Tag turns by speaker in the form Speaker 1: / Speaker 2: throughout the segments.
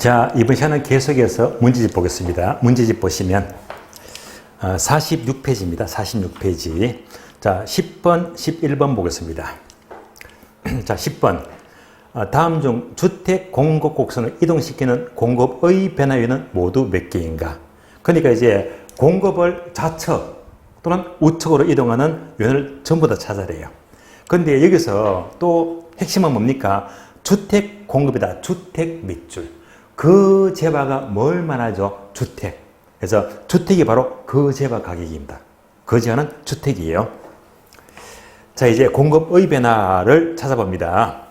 Speaker 1: 자, 이번 시간은 계속해서 문제집 보겠습니다. 문제집 보시면 46페이지입니다. 46페이지. 자, 10번, 11번 보겠습니다. 자, 10번. 다음 중 주택 공급 곡선을 이동시키는 공급의 변화율은 모두 몇 개인가? 그러니까 이제 공급을 좌측 또는 우측으로 이동하는 요인을 전부 다 찾아내요. 그런데 여기서 또 핵심은 뭡니까? 주택 공급이다. 주택 밑줄. 그 재화가 뭘 말하죠? 주택. 그래서 주택이 바로 그 재화 가격입니다. 그 재화는 주택이에요. 자, 이제 공급의 변화를 찾아봅니다.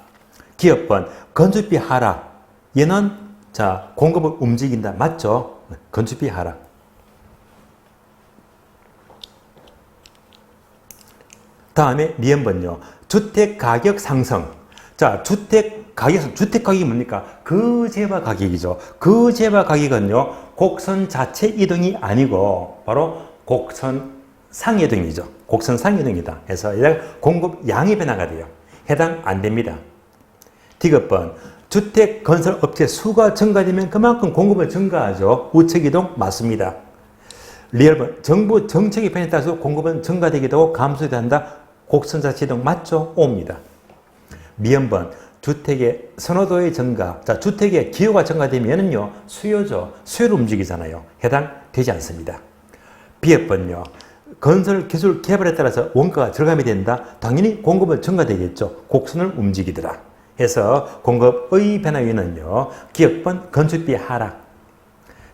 Speaker 1: 기업번 건축비 하락. 얘는 자, 공급을 움직인다. 맞죠? 건축비 하락. 다음에 리언번요. 주택 가격 상승. 자, 주택 가격이 뭡니까? 그 재화 가격이죠. 그 재화 가격은요, 곡선 자체 이동이 아니고, 바로 곡선 상 이동이죠. 곡선 상 이동이다. 그래서 공급 양의 변화가 돼요. 해당 안 됩니다. 디귿번, 주택 건설 업체 수가 증가되면 그만큼 공급은 증가하죠. 우측 이동 맞습니다. 리얼번, 정부 정책의 변화에 따라서 공급은 증가되기도 하고 감소되기도 한다. 곡선 자체 이동 맞죠? O입니다. 미연번, 주택의 선호도의 증가. 자, 주택의 기호가 증가되면은요, 수요죠. 수요를 움직이잖아요. 해당되지 않습니다. 비업번요. 건설 기술 개발에 따라서 원가가 절감이 된다. 당연히 공급은 증가되겠죠. 곡선을 움직이더라. 해서 공급의 변화율은요, 기업번 건축비 하락.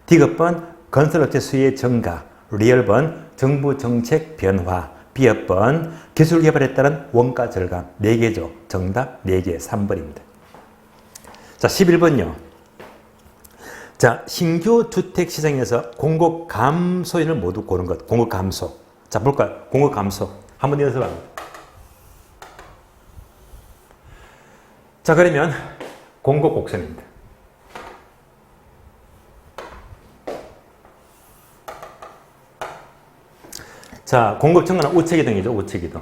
Speaker 1: 디귿번 건설업체 수요의 증가. 리얼번 정부 정책 변화. 비업번 기술 개발에 따른 원가 절감 4개죠. 정답 4개 3번입니다. 자, 11번요. 자, 신규 주택 시장에서 공급 감소인을 모두 고른 것. 공급 감소. 자, 볼까요? 공급 감소. 한번 연습 합니다. 자, 그러면 공급 곡선입니다. 자, 공급 증가는 우측 이동이죠. 우측 이동.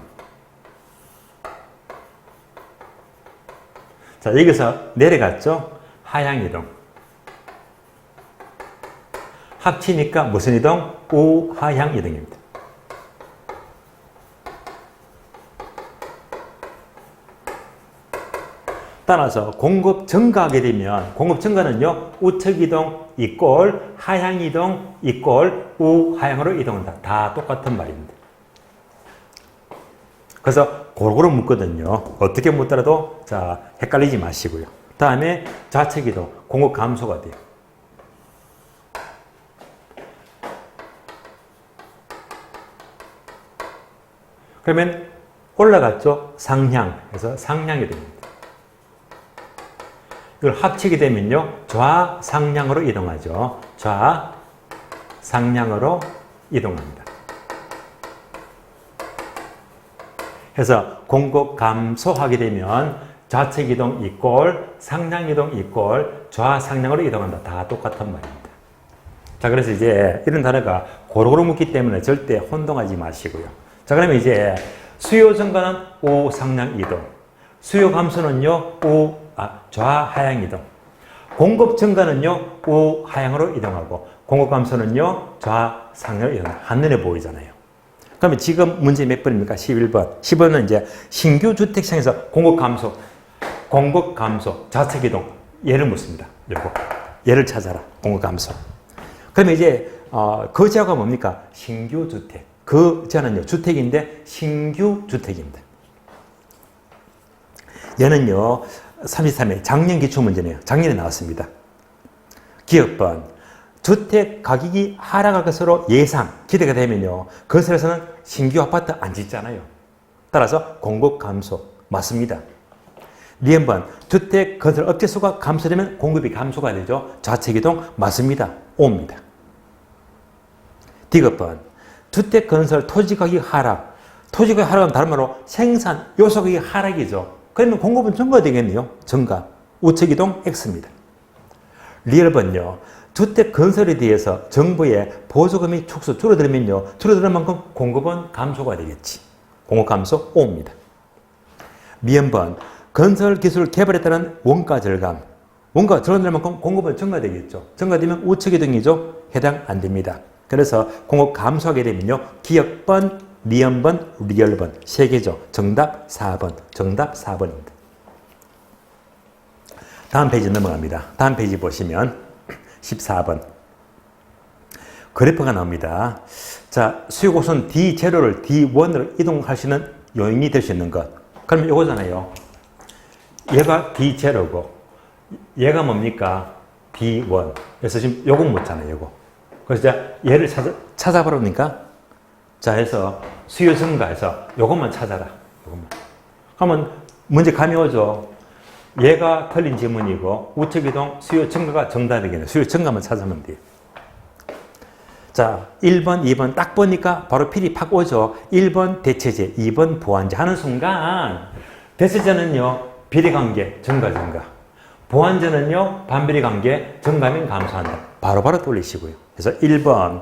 Speaker 1: 자, 여기서 내려갔죠. 하향 이동. 합치니까 무슨 이동? 우하향 이동입니다. 따라서 공급 증가하게 되면 공급 증가는요, 우측 이동 이꼴 하향 이동 이꼴 우하향으로 이동한다. 다 똑같은 말입니다. 그래서 골고루 묻거든요. 어떻게 묻더라도 자, 헷갈리지 마시고요. 다음에 좌측 이동 공급 감소가 돼요. 그러면 올라갔죠. 상향. 그래서 상향 이동입니다. 이걸 합치게 되면요, 좌상향으로 이동하죠. 좌상향으로 이동합니다. 그래서 공급 감소하게 되면 좌측 이동 이꼴 상향 이동 이꼴 좌상향으로 이동한다. 다 똑같은 말입니다. 자, 그래서 이제 이런 단어가 고루고루 묻기 때문에 절대 혼동하지 마시고요. 자, 그러면 이제 수요 증가는 우상향 이동, 수요 감소는요, 좌하향 이동. 공급 증가는요, 우하향으로 이동하고, 공급 감소는요, 좌상향으로 이동. 한눈에 보이잖아요. 그러면 지금 문제 몇 번입니까? 11번. 10번은 이제 신규 주택 시장에서 공급 감소, 좌측 이동. 얘를 묻습니다. 요거. 얘를 찾아라. 공급 감소. 그러면 이제, 그 재화가 뭡니까? 신규 주택. 그 재화는요, 주택인데, 신규 주택입니다. 얘는요, 33회 작년 기출문제네요. 작년에 나왔습니다. 기업번 주택 가격이 하락할 것으로 예상, 기대가 되면요, 건설에서는 신규 아파트 안 짓잖아요. 따라서 공급 감소 맞습니다. 리언번 주택 건설 업체 수가 감소되면 공급이 감소가 되죠. 좌측 이동 맞습니다. O입니다. 디귿번 주택 건설 토지 가격 하락. 토지 가격 하락은 다른 말로 생산 요소 가격 하락이죠. 그러면 공급은 증가되겠네요. 증가. 우측 이동 X입니다. 리얼번요. 주택 건설에 대해서 정부의 보조금이 축소 줄어들면요, 줄어드는 만큼 공급은 감소가 되겠지. 공급 감소 O입니다. 미연번 건설 기술 개발에 따른 원가 절감. 뭔가 들어갈 만큼 공급은 증가되겠죠. 증가되면 우측이동이죠. 해당 안 됩니다. 그래서 공급 감소하게 되면요. 기역번, 니은번, 리얼번 세 개죠. 정답 4번. 정답 4번입니다. 다음 페이지 넘어갑니다. 다음 페이지 보시면 14번. 그래프가 나옵니다. 자, 수요곡선 D0를 D1으로 이동할 수 있는 요인이 될 수 있는 것. 그러면 이거잖아요. 얘가 D0고, 얘가 뭡니까? D1. 그래서 지금 요거 묻잖아요, 요거. 그래서 자, 얘를 찾아보라니까. 자, 해서 수요 증가해서 요것만 찾아라. 요것만. 그러면 문제 감이 오죠. 얘가 틀린 지문이고, 우측 이동 수요 증가가 정답이겠네. 수요 증가만 찾으면 돼요. 자, 1번, 2번 딱 보니까 바로 필이 팍 오죠. 1번 대체제, 2번 보완제 하는 순간 대체제는요, 비례관계 증가. 보완제는요, 반비례관계 증가면 감소한다. 바로바로 돌리시고요. 그래서 1번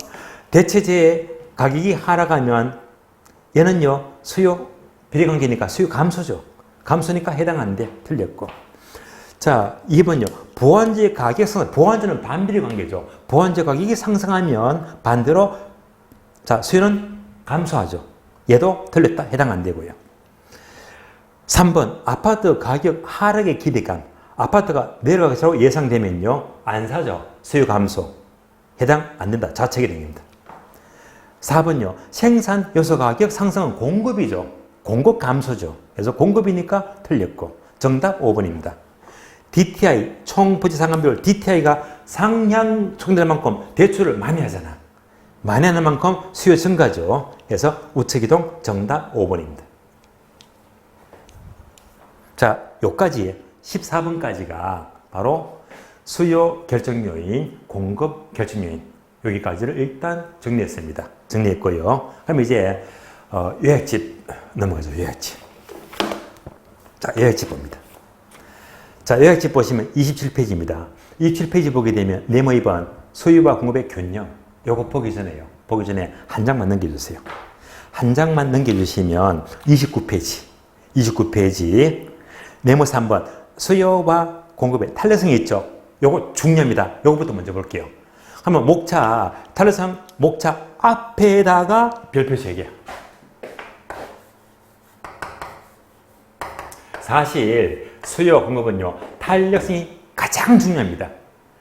Speaker 1: 대체제의 가격이 하락하면 얘는요, 수요 비례관계니까 수요 감소죠. 감소니까 해당 안 돼. 틀렸고. 자, 2번요. 보완제 가격 상승. 보완제는 반비례 관계죠. 보완제 가격이 상승하면 반대로 자, 수요는 감소하죠. 얘도 틀렸다. 해당 안 되고요. 3번. 아파트 가격 하락의 기대감. 아파트가 내려가기로 예상되면요. 안 사죠. 수요 감소. 해당 안 된다. 자책이 됩니다. 4번요. 생산 요소 가격 상승은 공급이죠. 공급 감소죠. 그래서 공급이니까 틀렸고. 정답 5번입니다. DTI, 총부지상환비율, DTI가 상향 촉진될 만큼 대출을 많이 하잖아. 많이 하는 만큼 수요 증가죠. 그래서 우측이동 정답 5번입니다. 자, 요까지 14번까지가 바로 수요 결정 요인, 공급 결정 요인 여기까지를 일단 정리했습니다. 정리했고요. 그럼 이제 요약집 넘어가죠. 요약집. 자, 요약집 봅니다. 자, 요약집 보시면 27페이지입니다. 27페이지 보게 되면 네모 2번 수요와 공급의 균형. 요거 보기 전에 한 장만 넘겨주세요. 한 장만 넘겨주시면 29페이지 네모 3번 수요와 공급의 탄력성이 있죠. 요거 중요합니다. 요거부터 먼저 볼게요. 그러면 목차, 탄력성 목차 앞에다가 별표 3개. 사실 수요 공급은요, 탄력성이 가장 중요합니다.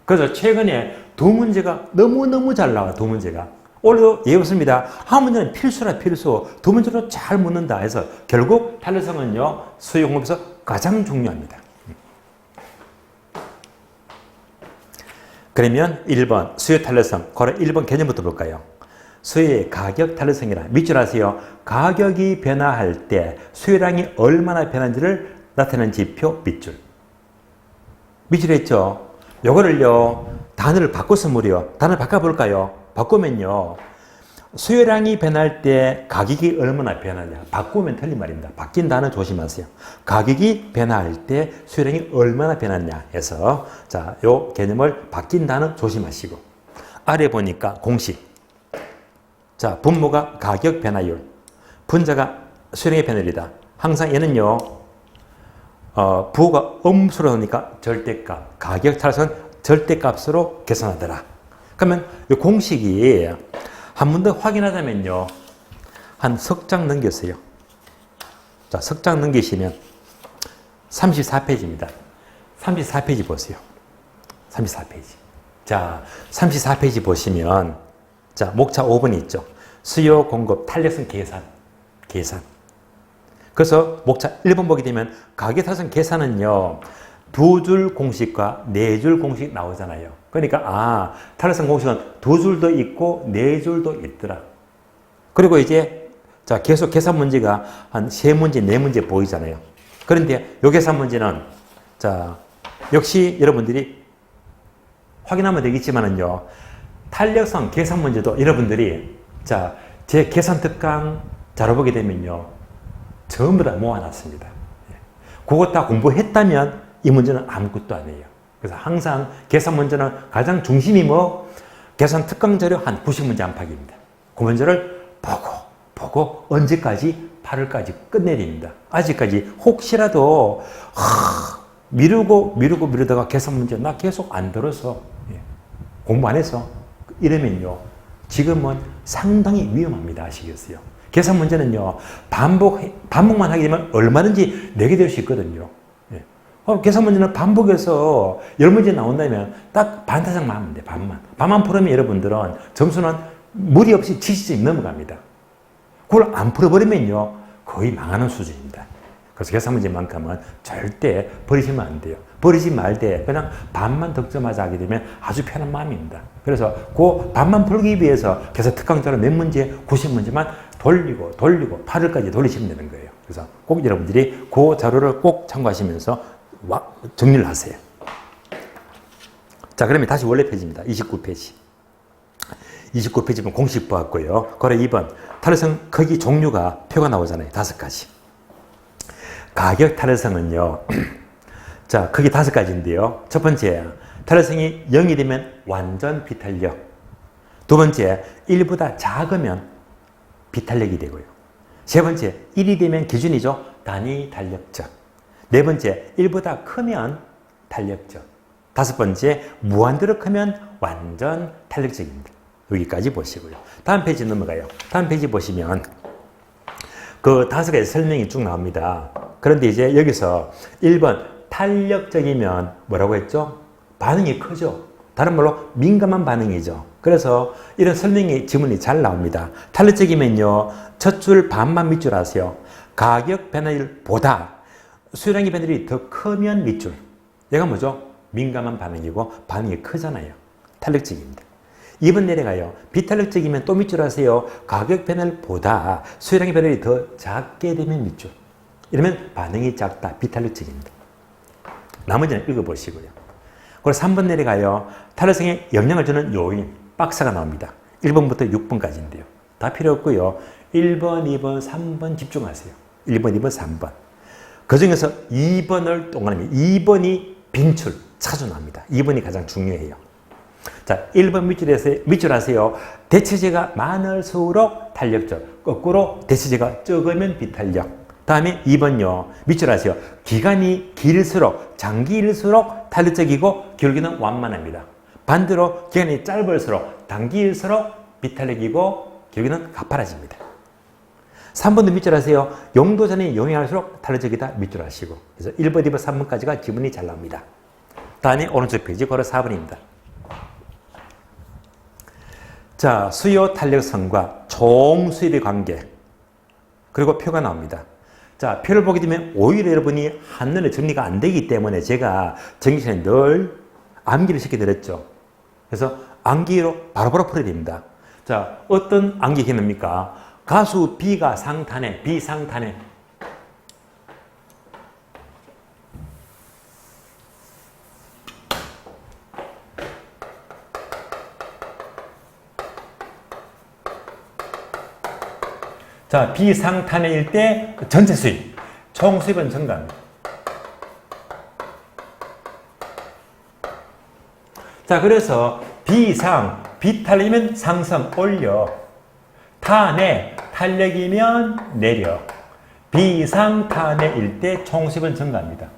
Speaker 1: 그래서 최근에 두 문제가 너무너무 잘 나와요. 두 문제가. 오늘도 예 없습니다. 한 문제는 필수라 필수. 두 문제로 잘 묻는다 해서 결국 탄력성은요, 수요 공급에서 가장 중요합니다. 그러면 1번 수요 탄력성, 그럼 1번 개념부터 볼까요? 수요의 가격 탄력성이라 밑줄 아세요? 가격이 변화할 때 수요량이 얼마나 변하는지를 나타내는 지표 밑줄. 밑줄 했죠? 요거를요, 단어를 바꿔서 무려 단어를 바꿔볼까요? 바꾸면요, 수요량이 변할 때 가격이 얼마나 변하냐. 바꾸면 틀린 말입니다. 바뀐 단어 조심하세요. 가격이 변할 때 수요량이 얼마나 변하냐 해서 자, 요 개념을 바뀐 단어 조심하시고 아래 보니까 공식. 자, 분모가 가격 변화율, 분자가 수요량의 변화율이다. 항상 얘는요, 부호가 음수로 나오니까 절대값, 가격 차례선 절대값으로 계산하더라. 그러면 이 공식이 한 번 더 확인하자면요, 한 석 장 넘겼어요. 자, 석 장 넘기시면 34페이지입니다. 34페이지 보세요. 34페이지. 자, 34페이지 보시면 자, 목차 5번이 있죠. 수요, 공급, 탄력성 계산. 그래서 목차 1번 보게 되면 가격 탄력성 계산은요, 두 줄 공식과 네 줄 공식 나오잖아요. 그러니까 탄력성 공식은 두 줄도 있고 네 줄도 있더라. 그리고 이제 자, 계속 계산 문제가 한 세 문제, 네 문제 보이잖아요. 그런데 요 계산 문제는 자, 역시 여러분들이 확인하면 되겠지만은요, 탄력성 계산 문제도 여러분들이 자, 제 계산 특강 자료 보게 되면요, 전부 다 모아놨습니다. 그거 다 공부했다면 이 문제는 아무것도 아니에요. 그래서 항상 계산 문제는 가장 중심이 계산 특강 자료 한 90문제 안팎입니다. 그 문제를 보고 언제까지? 8월까지 끝내야 됩니다. 아직까지 혹시라도 미루다가 계산 문제 나 계속 안 들어서 공부 안 해서 이러면요. 지금은 상당히 위험합니다. 아시겠어요? 계산 문제는요. 반복만 하게 되면 얼마든지 내게 될 수 있거든요. 계산 문제는 반복해서 10문제 나온다면 딱 반타작만 하면 돼. 반만 풀으면 여러분들은 점수는 무리 없이 70점이 넘어갑니다. 그걸 안 풀어버리면요. 거의 망하는 수준입니다. 그래서 계산 문제만큼은 절대 버리시면 안 돼요. 버리지 말되 그냥 반만 득점하자 하게 되면 아주 편한 마음입니다. 그래서 그 반만 풀기 위해서 계산 특강자로 몇 문제, 90문제만 돌리고 8월까지 돌리시면 되는 거예요. 그래서 꼭 여러분들이 그 자료를 꼭 참고하시면서 정리를 하세요. 자, 그러면 다시 원래 페이지입니다. 29페이지. 29페이지는 공식 보았고요. 그래 2번 탄력성 크기 종류가 표가 나오잖아요. 5가지. 가격 탄력성은요. 자, 크기 5가지인데요. 첫 번째, 탄력성이 0이 되면 완전 비탄력. 두 번째, 1보다 작으면 비탄력이 되고요. 세 번째, 1이 되면 기준이죠. 단위 탄력적. 네 번째, 1보다 크면 탄력적. 다섯 번째, 무한대로 크면 완전 탄력적입니다. 여기까지 보시고요. 다음 페이지 넘어가요. 다음 페이지 보시면 그 5가지 설명이 쭉 나옵니다. 그런데 이제 여기서 1번 탄력적이면 뭐라고 했죠? 반응이 크죠. 다른 말로 민감한 반응이죠. 그래서 이런 설명이 지문이 잘 나옵니다. 탄력적이면요. 첫 줄 반만 밑줄 하세요. 가격 변화율보다 수요량의 변화율이 더 크면 밑줄. 얘가 뭐죠? 민감한 반응이고 반응이 크잖아요. 탄력적입니다. 2번 내려가요. 비탄력적이면 또 밑줄 하세요. 가격 변화율보다 수요량의 변화율이 더 작게 되면 밑줄. 이러면 반응이 작다. 비탄력적입니다. 나머지는 읽어보시고요. 그리고 3번 내려가요. 탄력성에 영향을 주는 요인, 박스가 나옵니다. 1번부터 6번까지인데요. 다 필요 없고요. 1번, 2번, 3번 집중하세요. 1번, 2번, 3번. 그 중에서 2번을 동그라미, 2번이 빈출, 차준합니다. 2번이 가장 중요해요. 자, 1번 밑줄 하세요. 대체제가 많을수록 탄력적, 거꾸로 대체제가 적으면 비탄력. 다음에 2번요. 밑줄 하세요. 기간이 길수록, 장기일수록 탄력적이고 결국에는 완만합니다. 반대로 기간이 짧을수록, 단기일수록 비탄력이고 결국에는 가파라집니다. 3번도 밑줄 하세요. 용도전이 용이할수록 탄력적이다. 밑줄 하시고. 그래서 1번, 2번, 3번까지가 지문이 잘 나옵니다. 다음에 오른쪽 페이지, 걸어 4번입니다. 자, 수요 탄력성과 총 수입의 관계. 그리고 표가 나옵니다. 자, 표를 보게 되면 오히려 여러분이 한눈에 정리가 안 되기 때문에 제가 정리 시간에 늘 암기를 시켜드렸죠. 그래서 암기로 바로바로 풀어야 됩니다. 자, 어떤 암기 개념입니까? 가수 B가 상탄해, B 상탄해. 자, B 상탄해일 때 전체 수입, 총 수입은 증가합니다. 자, 그래서 B상, 비탄력이면 상승, 올려. 탄해, 탄력이면 내려. 비상 탄해일 때 총수입은 증가합니다.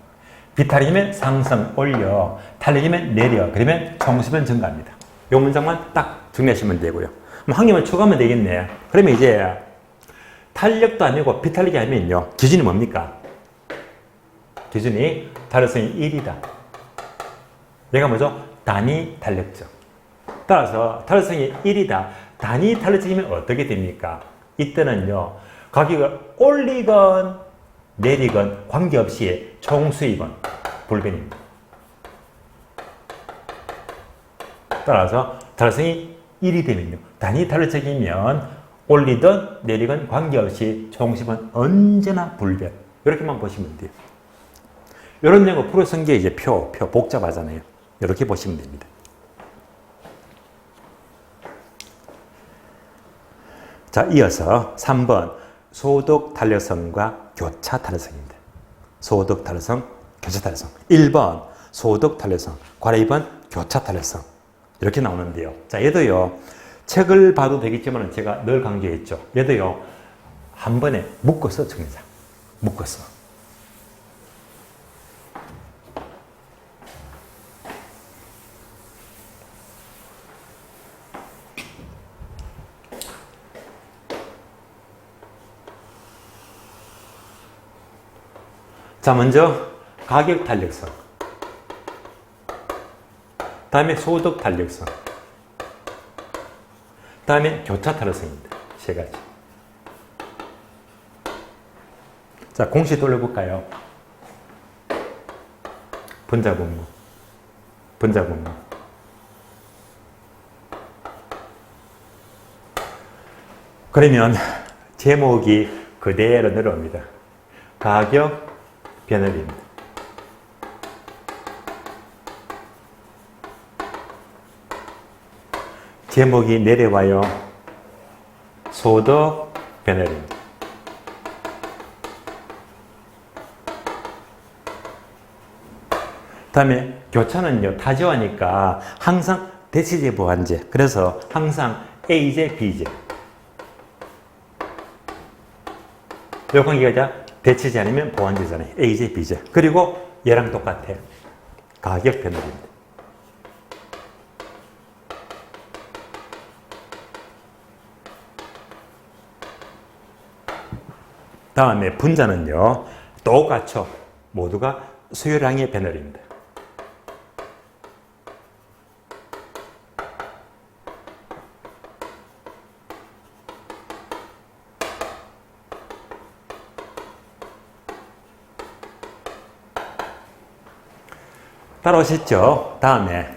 Speaker 1: 비탄력이면 상승, 올려. 탄력이면 내려. 그러면 총수입은 증가합니다. 이 문장만 딱 정리하시면 되고요. 그럼 한 개만 추가하면 되겠네. 그러면 이제 탄력도 아니고 비탄력이 아니면요. 기준이 뭡니까? 기준이 탄력성이 1이다. 얘가 뭐죠? 단위 탄력적. 따라서 탄력성이 1이다. 단위 탄력적이면 어떻게 됩니까? 이때는요. 가격을 올리건 내리건 관계없이 총수입은 불변입니다. 따라서 탄력성이 1이 되면요. 단위 탄력적이면 올리든 내리건 관계없이 총수입은 언제나 불변. 이렇게만 보시면 돼요. 이런 내용을 풀어 쓴 게 이제 표 복잡하잖아요. 이렇게 보시면 됩니다. 자, 이어서 3번 소득 탄력성과 교차 탄력성입니다. 소득 탄력성, 교차 탄력성. 1번 소득 탄력성, 괄호 2번 교차 탄력성. 이렇게 나오는데요. 자, 얘도요. 책을 봐도 되겠지만 제가 늘 강조했죠. 얘도요. 한 번에 묶어서 정리자. 묶어서. 자, 먼저 가격 탄력성, 다음에 소득 탄력성, 다음에 교차 탄력성입니다. 세 가지. 자, 공식 돌려볼까요? 분자분모, 분자분모. 그러면 제목이 그대로 내려옵니다. 가격 변화입니다. 제목이 내려와요. 소득 변화입니다. 다음에 교차는요, 타지어하니까 항상 대체제 보완제. 그래서 항상 A제, B제. 요 관계가 대체제 아니면 보완제잖아요. A제, B제. 그리고 얘랑 똑같아. 가격 변화입니다. 다음에 분자는요, 똑같죠. 모두가 수요량의 변화입니다. 따라오셨죠? 다음에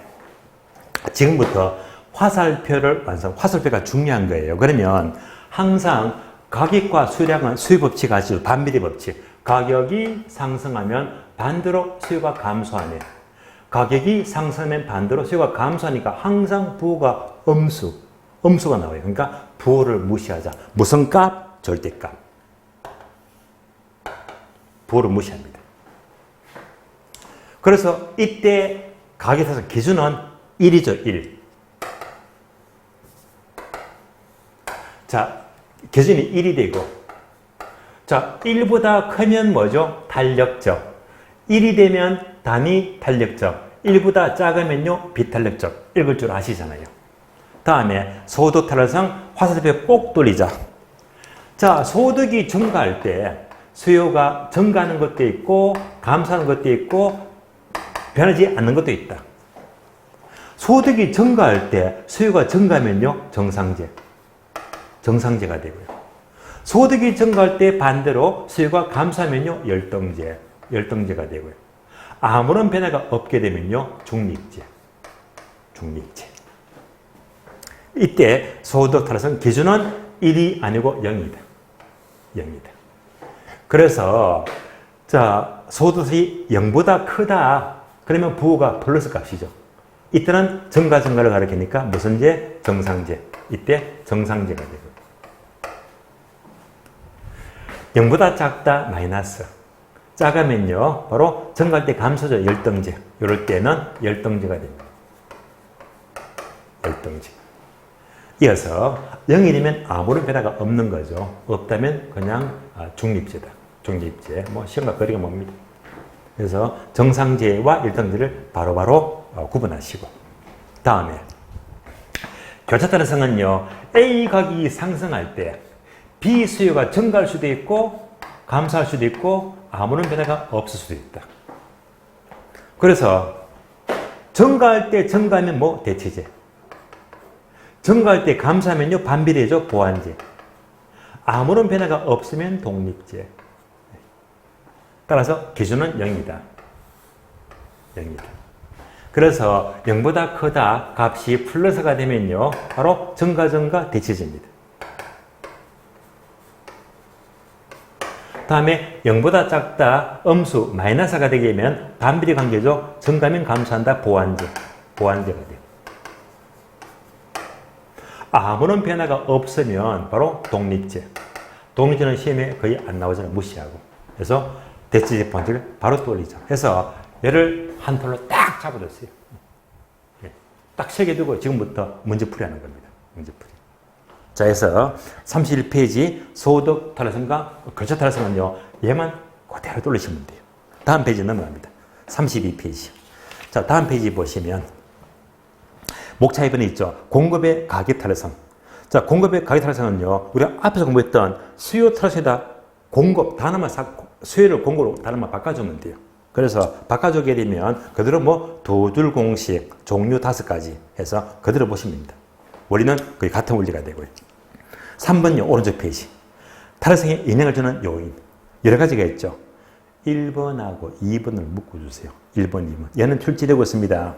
Speaker 1: 지금부터 화살표를 완성. 화살표가 중요한 거예요. 그러면 항상 가격과 수량은 수요 법칙 아시죠? 반비례 법칙. 가격이 상승하면 반대로 수요가 감소하네. 가격이 상승하면 반대로 수요가 감소하니까 항상 부호가 음수가 나와요. 그러니까 부호를 무시하자. 무슨 값? 절대값. 부호를 무시합니다. 그래서 이때 가격 상승 기준은 1이죠, 1. 자, 기준이 1이 되고, 자, 1보다 크면 뭐죠? 탄력적. 1이 되면 단위 탄력적. 1보다 작으면요, 비탄력적. 읽을 줄 아시잖아요. 다음에 소득 탄력성 화살표 꼭 돌리자. 자, 소득이 증가할 때 수요가 증가하는 것도 있고, 감소하는 것도 있고, 변하지 않는 것도 있다. 소득이 증가할 때 수요가 증가하면요, 정상제가 되고요. 소득이 증가할 때 반대로 수요가 감소하면요, 열등제가 되고요. 아무런 변화가 없게 되면요, 중립제. 이때 소득 탄력성 기준은 1이 아니고 0이다. 그래서 자, 소득이 0보다 크다. 그러면 부호가 플러스 값이죠. 이때는 증가를 가리키니까 무슨 제? 정상제. 이때 정상제가 되고. 0보다 작다, 마이너스. 작으면요, 바로 증가할 때 감소죠, 열등제. 이럴 때는 열등제가 됩니다. 열등제. 이어서 0이면 아무런 변화가 없는 거죠. 없다면 그냥 중립제다. 중립제. 뭐 시험과 거리가 멉니다. 그래서 정상제와 열등제를 바로바로 구분하시고. 다음에 교차 탄력성은요, A 가격이 상승할 때 B 수요가 증가할 수도 있고 감소할 수도 있고 아무런 변화가 없을 수도 있다. 그래서 증가할 때 증가하면 뭐? 대체제. 증가할 때 감소하면요, 반비례죠, 보완제. 아무런 변화가 없으면 독립제. 따라서 기준은 0이다. 그래서 0보다 크다 값이 플러스가 되면요, 바로 증가 대체제입니다. 다음에 0보다 작다 음수 마이너스가 되게 되면 반비례 관계죠. 증가면 감소한다, 보완제가 돼요. 아무런 변화가 없으면 바로 독립제. 독립제는 시험에 거의 안 나오잖아요. 무시하고. 그래서 대체제 보완제를 바로 떠올리죠. 그래서 얘를 한 톨로 딱 잡아줬어요. 딱 새겨두고 지금부터 문제풀이 하는 겁니다. 문제풀이. 자, 그래서 31페이지 소득 탄력성과 교차 탄력성은요, 얘만 그대로 돌리시면 돼요. 다음 페이지 넘어갑니다. 32페이지. 자, 다음 페이지 보시면 목차 2번에 있죠. 공급의 가격 탄력성. 자, 공급의 가격 탄력성은요, 우리가 앞에서 공부했던 수요 탄력성에다 공급, 단어만 수요를 공고로 다른 말 바꿔주면 돼요. 그래서 바꿔주게 되면 그대로 뭐 두 줄 공식, 종류 5가지 해서 그대로 보시면 됩니다. 원리는 거의 같은 원리가 되고요. 3번요, 오른쪽 페이지. 탈핵성에 영향을 주는 요인. 여러 가지가 있죠. 1번하고 2번을 묶어주세요. 1번, 2번. 얘는 출제되고 있습니다.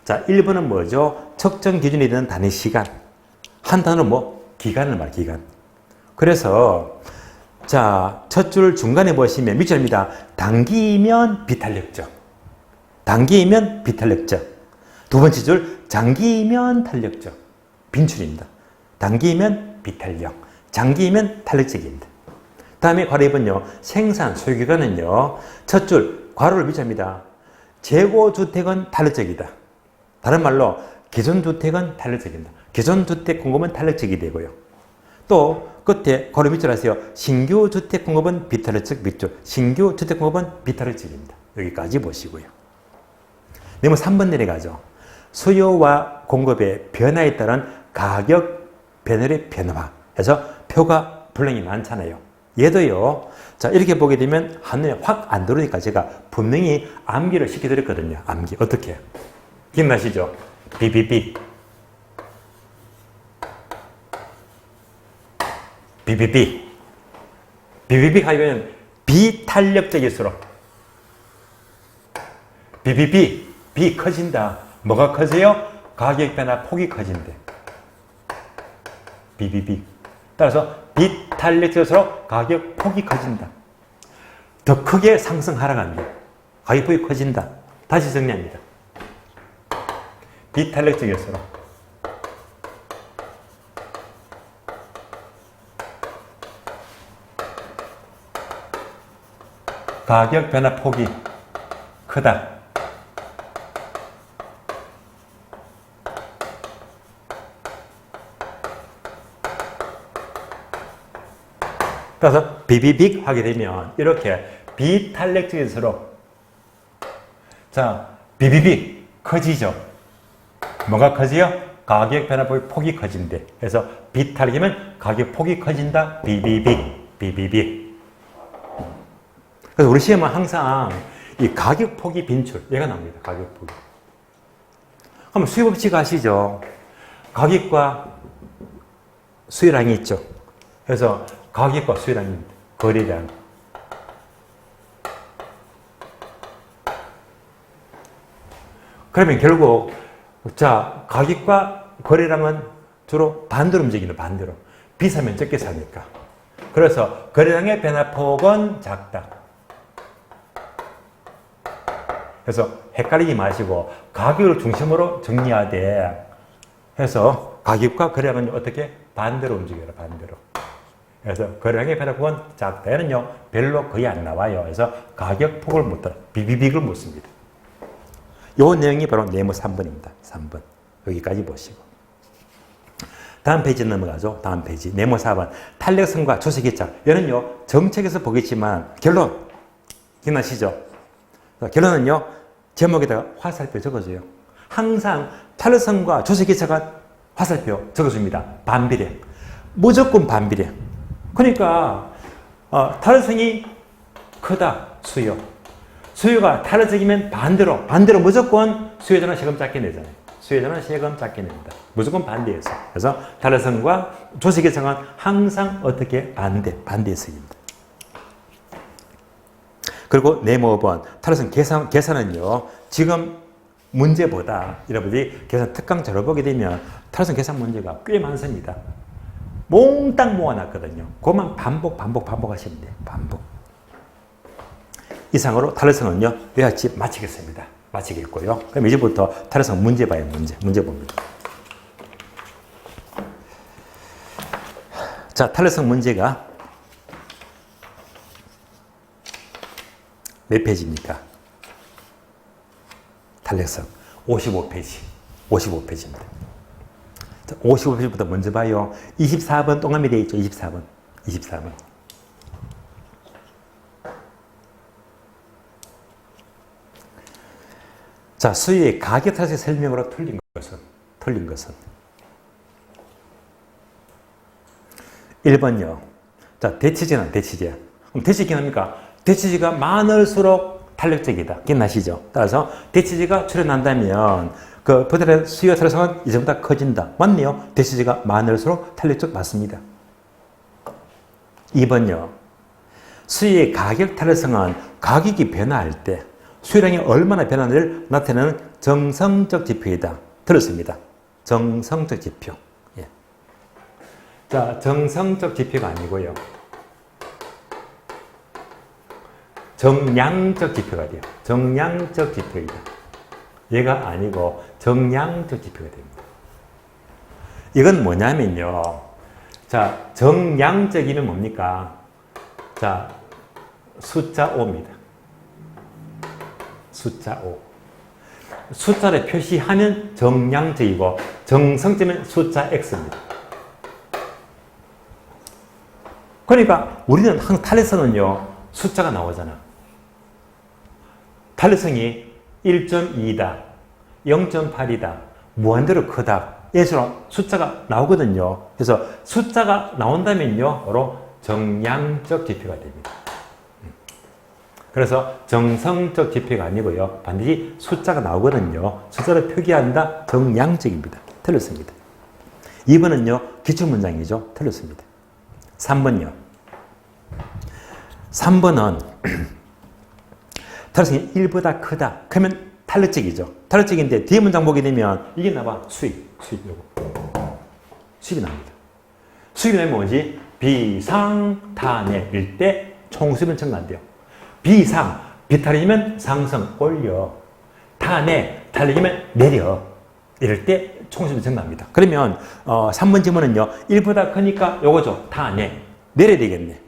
Speaker 1: 자, 1번은 뭐죠? 측정 기준이 되는 단위 시간. 한 단어는 뭐? 기간을 말, 기간. 그래서, 자, 첫 줄 중간에 보시면 밑줄입니다. 단기이면 비탄력적. 단기이면 비탄력적. 두 번째 줄, 장기이면 탄력적. 빈출입니다. 단기이면 비탄력. 장기이면 탄력적입니다. 다음에 괄호 2번요. 생산, 소유기간은요. 첫 줄, 괄호를 밑줄입니다. 재고주택은 탄력적이다. 다른 말로 기존주택은 탄력적입니다. 기존주택 공급은 탄력적이 되고요. 또 끝에 괄호 밑줄 하세요. 신규주택 공급은 비탄력적 밑줄. 신규주택 공급은 비탄력적입니다. 여기까지 보시고요. 네모 3번 내려가죠. 수요와 공급의 변화에 따른 가격 변화의 변화 해서 표가 분량이 많잖아요. 얘도요. 자, 이렇게 보게 되면 한눈에 확 안 들어오니까 제가 분명히 암기를 시켜드렸거든요. 암기. 어떻게? 기억나시죠? 비비비. 비비비. 비비비 하면 비탄력적일수록. 비비비. 비 커진다. 뭐가 커져요? 가격 변화 폭이 커진대. 비비비. 따라서 비탄력적일수록 가격 폭이 커진다. 더 크게 상승 하락한다. 가격 폭이 커진다. 다시 정리합니다. 비탄력적일수록 가격 변화 폭이 크다. 따라서 비비빅 하게 되면 이렇게 비탄력적일수록 자 비비빅 커지죠. 뭐가 커지요? 가격 변화폭이 폭이 커진대. 그래서 비탄력이면 가격 폭이 커진다. 비비빅 비비빅. 그래서 우리 시험은 항상 이 가격 폭이 빈출 얘가 나옵니다. 가격 폭이. 그럼 수요 법칙 아시죠? 가격과 수요량이 있죠. 그래서 가격과 수요량입니다. 거래량. 그러면 결국 자 가격과 거래량은 주로 반대로 움직이는 반대로. 비싸면 적게 사니까. 그래서 거래량의 변화폭은 작다. 그래서 헷갈리지 마시고 가격을 중심으로 정리하되 해서 가격과 거래량은 어떻게? 반대로 움직여라. 반대로. 그래서 거래량의 변화폭은 작다. 얘는요 별로 거의 안 나와요. 그래서 가격 폭을 못 따라 비비빅을 못 씁니다. 요 내용이 바로 네모 3번입니다. 3번. 여기까지 보시고. 다음 페이지 넘어가죠. 다음 페이지. 네모 4번. 탄력성과 조세기차. 얘는요 정책에서 보겠지만 결론. 기억나시죠? 결론은요 제목에다가 화살표 적어줘요. 항상 탄력성과 조세기차가 화살표 적어줍니다. 반비례. 무조건 반비례. 그러니까 탄력성이 크다. 수요. 수요가 탄력적이면 반대로 무조건 수요자는 세금 작게 내잖아요. 수요자는 세금 작게 냅니다. 무조건 반대해서. 그래서 탄력성과 조세기차는 항상 어떻게 반대해서입니다. 그리고 네모 5번 탄력성 계산은요 지금 문제보다 여러분들이 계산 특강 자료 보게 되면 탄력성 계산 문제가 꽤 많습니다. 몽땅 모아놨거든요. 그것만 반복하시면 돼요. 반복. 이상으로 탄력성은요 여기까지 마치겠습니다. 마치겠고요. 그럼 이제부터 탄력성 문제 봐요. 문제 봅니다. 자, 탄력성 문제가 몇 페이지입니까? 탄력성 55페이지. 55페이지입니다. 자, 55페이지부터 먼저 봐요. 24번 동그라미 되어 있죠. 24번. 자, 수요의 가격 탓의 설명으로 틀린 것은 1번요. 자, 대치제는 대치제. 그럼 대치 기합니까? 대치지가 많을수록 탄력적이다. 기억나시죠? 따라서 대치지가 출현한다면 그 포텐의 수요 탄력성은 이전보다 커진다. 맞네요. 대치지가 많을수록 탄력적 맞습니다. 2번요. 수요의 가격 탄력성은 가격이 변화할 때 수요량이 얼마나 변하는지를 나타내는 정성적 지표이다. 들었습니다. 정성적 지표. 예. 자, 정성적 지표가 아니고요. 정량적 지표가 돼요. 정량적 지표이다. 얘가 아니고 정량적 지표가 됩니다. 이건 뭐냐면요. 자, 정량적이면 뭡니까? 자, 숫자 5입니다. 숫자 5. 숫자를 표시하면 정량적이고 정성적이면 숫자 X입니다. 그러니까 우리는 항상 탄력성은요. 숫자가 나오잖아. 탄력성이 1.2다, 0.8이다, 무한대로 크다. 예수로 숫자가 나오거든요. 그래서 숫자가 나온다면요, 바로 정량적 지표가 됩니다. 그래서 정성적 지표가 아니고요, 반드시 숫자가 나오거든요. 숫자를 표기한다, 정량적입니다. 틀렸습니다. 2번은요, 기출문장이죠. 틀렸습니다. 3번요. 3번은 탄력성이 1보다 크다. 그러면 탄력적이죠. 탄력적인데 뒤에 문장 보게 되면 이게 나와. 수입 요거. 수입이 나옵니다. 수입이 나면 뭐지? 비상탄핵일 때 총수입은 증가한대요. 비상, 비탄핵이면 상승, 올려. 탄핵, 탄핵이면 내려. 이럴 때 총수입은 증가합니다. 그러면 3번 질문은요. 1보다 크니까 요거죠. 탄핵. 내려야 되겠네.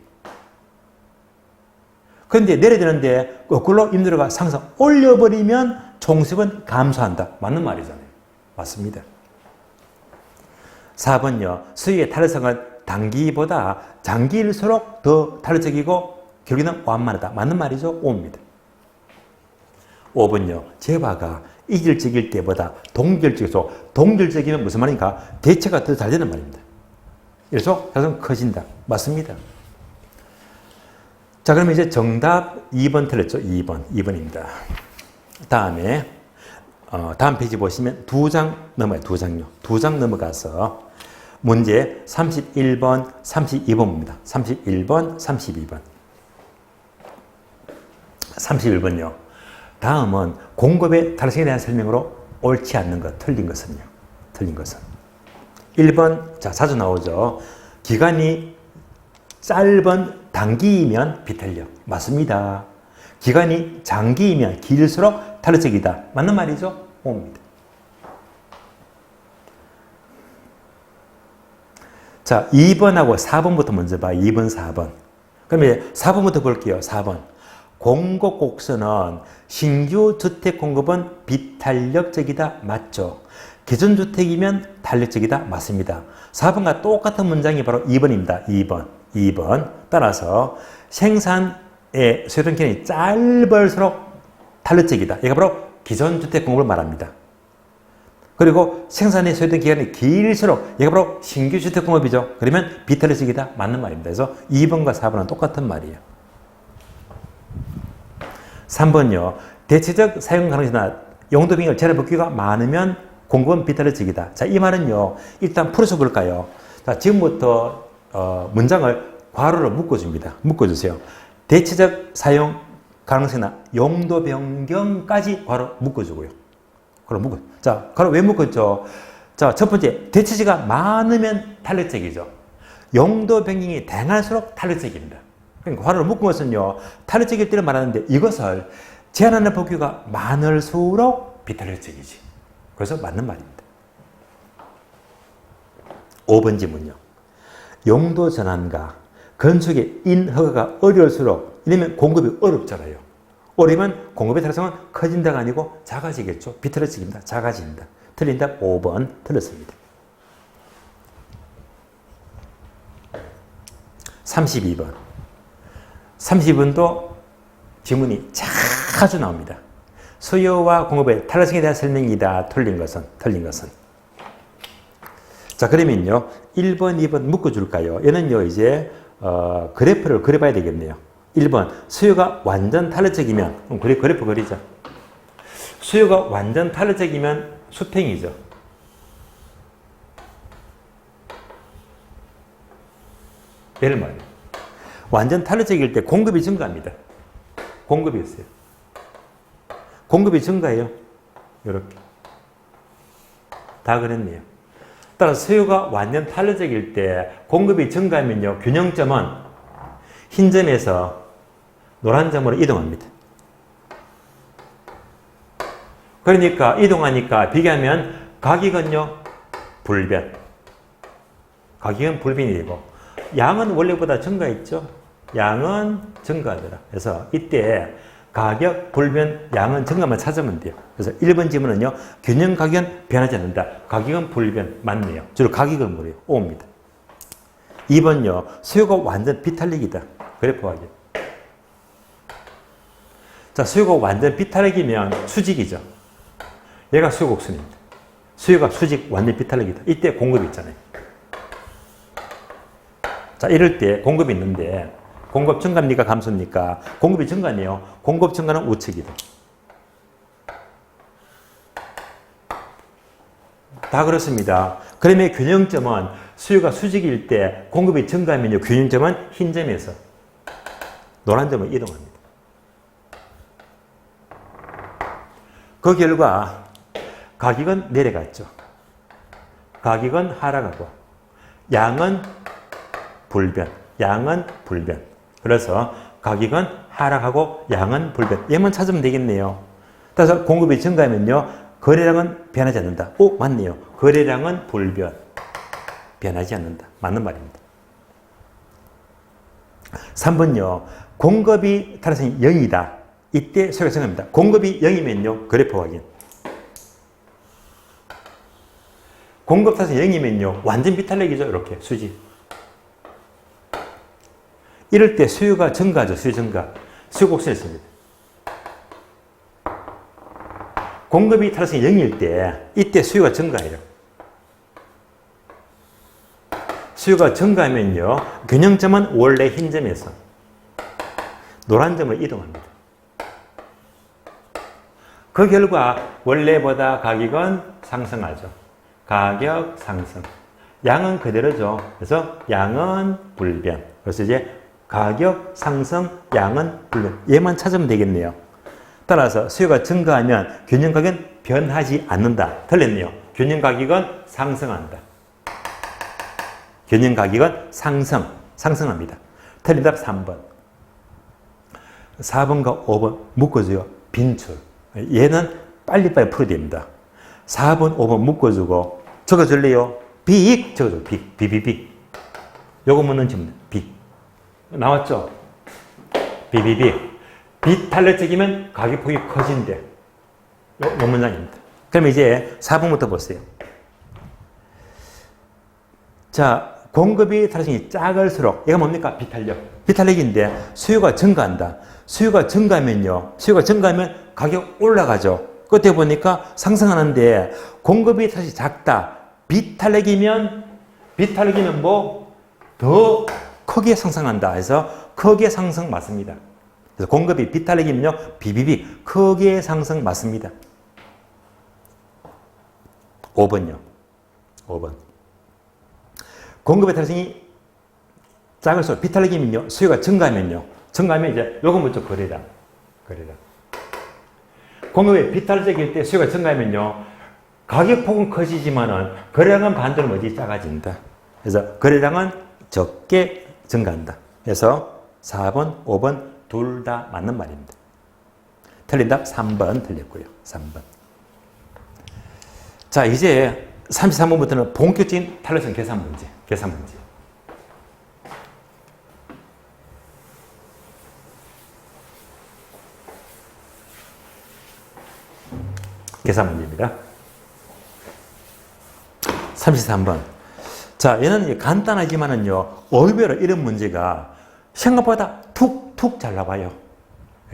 Speaker 1: 그런데 내려야 되는데 거꾸로 임대료가 상승 올려버리면 총수입은 감소한다. 맞는 말이잖아요. 맞습니다. 4번요. 수익의 탄력성은 단기보다 장기일수록 더 탄력적이고 결국에는 완만하다. 맞는 말이죠. 5입니다. 5번요. 재화가 이질적일 때보다 동결적이죠. 동결적이면 무슨 말입니까? 대체가 더 잘 되는 말입니다. 그래서 탄력성은 커진다. 맞습니다. 자, 그러면 이제 정답 2번 틀렸죠? 2번입니다. 다음에, 다음 페이지 보시면 2장 넘어요. 2장요. 2장 넘어가서 문제 31번, 32번입니다. 31번, 32번. 31번요. 다음은 공급의 탄력성에 대한 설명으로 옳지 않는 것, 틀린 것은요. 틀린 것은. 1번, 자, 자주 나오죠. 기간이 짧은 단기이면 비탄력. 맞습니다. 기간이 장기이면 길수록 탄력적이다. 맞는 말이죠? 5입니다. 자, 2번하고 4번부터 먼저 봐. 2번, 4번. 그러면 4번부터 볼게요. 4번. 공급 곡선은 신규 주택 공급은 비탄력적이다. 맞죠? 기존 주택이면 탄력적이다. 맞습니다. 4번과 똑같은 문장이 바로 2번입니다. 2번. 따라서 생산의 소요된 기간이 짧을수록 탄력적이다. 이게 바로 기존 주택 공급을 말합니다. 그리고 생산의 소요된 기간이 길수록 이게 바로 신규 주택 공급이죠. 그러면 비탄력적이다. 맞는 말입니다. 그래서 2번과 4번은 똑같은 말이에요. 3번요. 대체적 사용 가능성이나 용도 변경을 재래 복귀가 많으면 공급은 비탄력적이다. 자, 이 말은요. 일단 풀어서 볼까요? 자, 지금부터 문장을 괄호로 묶어줍니다. 묶어주세요. 대체적 사용 가능성이나 용도 변경까지 괄호 묶어주고요. 괄호 묶어. 자, 괄호 왜 묶었죠? 자, 첫 번째, 대체지가 많으면 탄력적이죠. 용도 변경이 다양할수록 탄력적입니다. 그러니까 괄호를 묶은 것은요, 탄력적일 때를 말하는데 이것을 제한하는 복귀가 많을수록 비탄력적이지. 그래서 맞는 말입니다. 5번 지문요. 용도 전환과 건축의 인허가가 어려울수록, 이러면 공급이 어렵잖아요. 어려우면 공급의 탄력성은 커진다가 아니고 작아지겠죠. 비틀어지기입니다. 작아진다. 틀린 답 5번 틀렸습니다. 32번. 32번도 지문이 자주 나옵니다. 수요와 공급의 탄력성에 대한 설명이다. 틀린 것은. 자, 그러면요. 1번, 2번 묶어줄까요? 얘는요, 이제, 그래프를 그려봐야 되겠네요. 1번 수요가 완전 탄력적이면 그래프 그리자. 수요가 완전 탄력적이면 수평이죠. 예를 말해 완전 탄력적일 때 공급이 증가합니다. 공급이 있어요. 공급이 증가해요. 이렇게 다 그랬네요. 따라서 수요가 완전 탄력적일 때 공급이 증가하면요, 균형점은 흰 점에서 노란 점으로 이동합니다. 그러니까 이동하니까 비교하면 가격은요 불변. 가격은 불변이 되고 양은 원래보다 증가했죠. 양은 증가하더라. 그래서 이때 가격 불변 양은 증가만 찾으면 돼요. 그래서 1번 질문은요, 균형 가격은 변하지 않는다. 가격은 불변 맞네요. 주로 가격은 뭐예요? O입니다. 2번요, 수요가 완전 비탄력이다. 그래프 확인. 자, 수요가 완전 비탄력이면 수직이죠. 얘가 수요 곡선입니다. 수요가 수직 완전 비탄력이다. 이때 공급이 있잖아요. 자, 이럴 때 공급이 있는데 공급 증가입니까? 감소입니까? 공급이 증가네요. 공급 증가는 우측이다. 다 그렇습니다. 그러면 균형점은 수요가 수직일 때 공급이 증가하면요, 균형점은 흰 점에서 노란 점으로 이동합니다. 그 결과 가격은 내려갔죠. 가격은 하락하고 양은 불변, 양은 불변. 그래서 가격은 하락하고 양은 불변. 얘만 찾으면 되겠네요. 따라서 공급이 증가하면요, 거래량은 변하지 않는다. 오, 맞네요. 거래량은 불변, 변하지 않는다. 맞는 말입니다. 3번요. 공급이 타락성이 0이다. 이때 수요가 증가합니다. 공급이 0이면요, 그래프 확인. 공급 타락성이 0이면요, 완전 비탄력이죠. 이렇게 수직. 이럴 때 수요가 증가하죠. 수요 증가. 수요 곡선이 있습니다. 공급이 타락성이 0일 때 이때 수요가 증가해요. 수요가 증가하면요, 균형점은 원래 흰 점에서 노란 점으로 이동합니다. 그 결과 원래보다 가격은 상승하죠. 가격 상승. 양은 그대로죠. 그래서 양은 불변. 그래서 이제 가격 상승, 양은 불변. 얘만 찾으면 되겠네요. 따라서 수요가 증가하면 균형 가격은 변하지 않는다. 틀렸네요. 균형 가격은 상승한다. 균형 가격은 상승합니다. 틀린 답 3번. 4번과 5번 묶어줘요. 빈출. 얘는 빨리빨리 풀어야 됩니다. 4번, 5번 묶어주고 적어줄래요? 빅! 적어줘. 빅. 요거 묻는 질문. 빅. 나왔죠? 빅. 비탄력적이면 가격폭이 커진대. 요 문장입니다. 그럼 이제 4번부터 보세요. 자, 공급이 탄력성이 작을수록 얘가 뭡니까? 비탄력. 비탄력인데 수요가 증가한다. 수요가 증가하면 가격 올라가죠. 그때 보니까 상승하는데 공급이 다시 작다. 비탄력이면 뭐 더 크게 상승한다. 해서 크게 상승 맞습니다. 그래서 공급이 비탄력이면요, 비비빅 크게 상승 맞습니다. 5번요. 5번. 공급의 탄력성이 작을수록 비탄력이면요, 수요가 증가하면 이제 요거 먼저 거래량. 공급이 비탄력적일 때 수요가 증가하면요, 가격폭은 커지지만은 거래량은 반대로 뭐지? 작아진다. 그래서 거래량은 적게 증가한다. 그래서 4번, 5번 둘 다 맞는 말입니다. 틀린 답 3번 틀렸고요. 3번. 자, 이제 33번부터는 본격적인 탄력성 계산 문제. 계산 문제입니다. 33번. 자, 얘는 간단하지만은요, 의외로 이런 문제가 생각보다 툭툭 잘 나와요.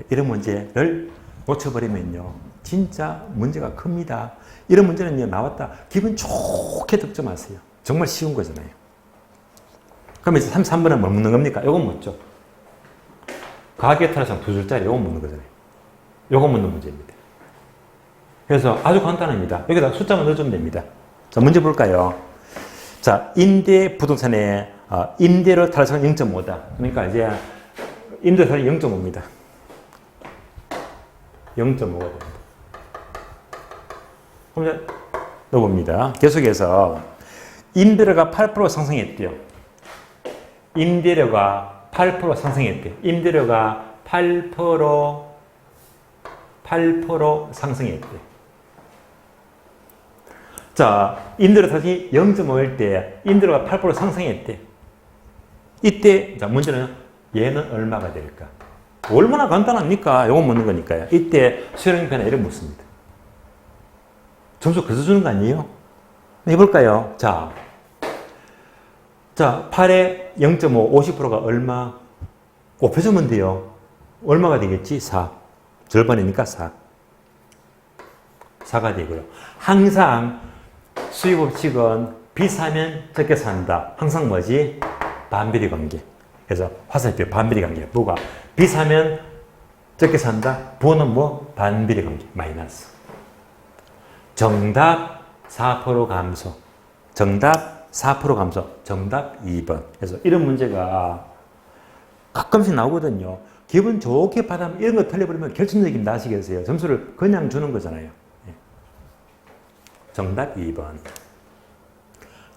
Speaker 1: 이런 문제를 놓쳐버리면요, 진짜 문제가 큽니다. 이런 문제는 나왔다. 기분 좋게 득점하세요. 정말 쉬운 거잖아요. 그럼 이제 33번은 뭐 묻는 겁니까? 이건 묻죠. 가계 탈성 두 줄짜리 요거 묻는 거잖아요. 요거 묻는 문제입니다. 그래서 아주 간단합니다. 여기다 숫자만 넣어주면 됩니다. 자, 문제 볼까요? 자, 임대 부동산의 임대료 탈성은 0.5다. 그러니까 이제 임대 탈성이 0.5입니다. 0.5가 됩니다. 그럼 이제 넣어봅니다. 계속해서 임대료가 8% 상승했대요. 임대료가 8% 상승했대요. 임대료가 8% 상승했대요. 자, 임대료 탈성이 0.5일 때 임대료가 8% 상승했대. 이때 자, 문제는 얘는 얼마가 될까? 얼마나 간단합니까? 요거 묻는 거니까요. 이때 수요량 변화를 묻습니다. 점수 그래서 주는 거 아니에요? 해볼까요? 자, 8에 0.5, 50%가 얼마? 곱해주면 돼요. 얼마가 되겠지? 4. 절반이니까 4. 4가 되고요. 항상 수요 법칙은 비싸면 적게 산다. 항상 뭐지? 반비례 관계. 그래서 화살표 반비례 관계. 부가 비싸면 적게 산다. 부는 뭐? 반비례 관계. 마이너스. 정답 4% 감소. 정답 4% 감소. 정답 2번. 그래서 이런 문제가 가끔씩 나오거든요. 기분 좋게 받으면 이런 거 틀려버리면 결정적입니다. 아시겠어요? 점수를 그냥 주는 거잖아요. 정답 2번.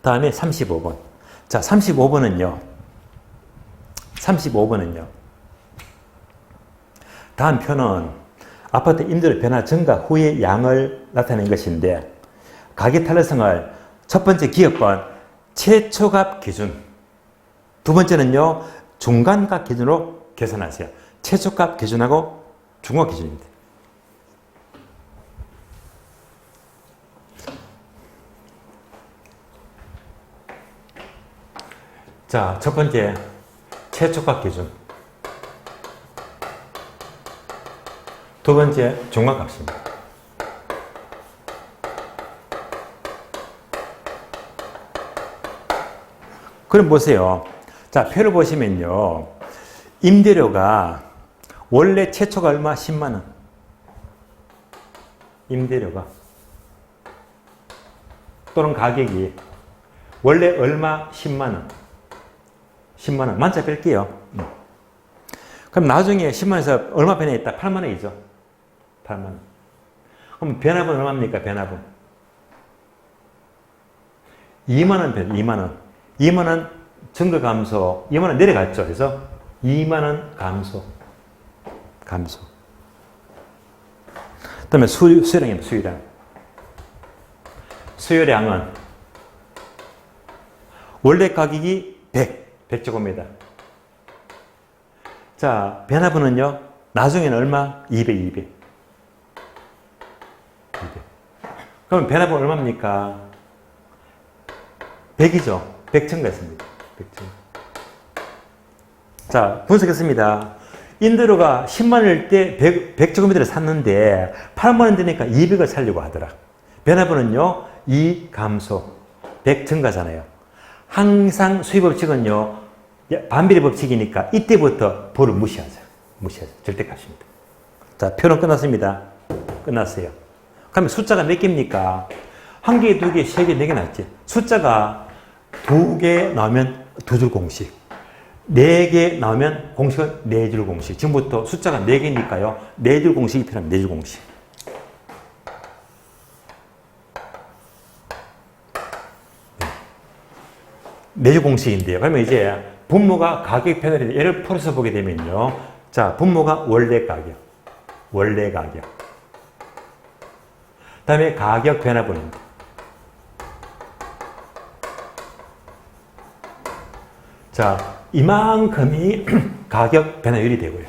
Speaker 1: 다음에 35번. 자, 35번은요. 다음 표는 아파트 임대료 변화 전과 후의 양을 나타낸 것인데 가계 탄력성을 첫 번째 기업번 최초값 기준, 두 번째는요 중간값 기준으로 계산하세요. 최초값 기준하고 중간 기준입니다. 자, 첫 번째 최초값 기준, 두 번째 중간값입니다. 그럼 보세요. 자, 표를 보시면요. 임대료가 원래 최초가 얼마? 10만 원. 임대료가 또는 가격이 원래 얼마? 10만 원. 10만 원. 만차 뺄게요. 그럼 나중에 10만 원에서 얼마 변화했다? 8만 원이죠. 8만 원. 그럼 변화분 얼마입니까? 변화분 2만 원 변. 2만 원. 2만 원 증가 감소. 2만 원 내려갔죠. 그래서 2만 원 감소. 그다음에 수요량입니다. 수요량. 수요량은 원래 가격이 100제곱미터. 자, 변화분은요. 나중에는 얼마? 200. 그럼 변화분 얼마입니까? 100이죠. 100 첨가했습니다. 100 첨가. 자, 분석했습니다. 임대료가 10만 원일 때 100제곱미터를 샀는데 8만 원 되니까 200을 살려고 하더라. 변화분은요. 2 감소. 100 증가잖아요. 항상 수입 법칙은요. 반비례 법칙이니까 이때부터 부를 무시하죠. 절대값입니다. 자, 표는 끝났습니다. 끝났어요. 그러면 숫자가 몇 개입니까? 1개, 2개, 3개, 4개 나왔지. 숫자가 2개 나오면 2줄 공식. 4개 나오면 공식은 4줄 공식. 지금부터 숫자가 4개니까요. 4줄 공식이 필요합니다. 4줄 공식. 네 줄 공식인데요. 그러면 이제 분모가 가격 변화를 얘를 풀어서 보게 되면요. 자, 분모가 원래 가격. 다음에 가격 변화분입니다. 자, 이만큼이 가격 변화율이 되고요.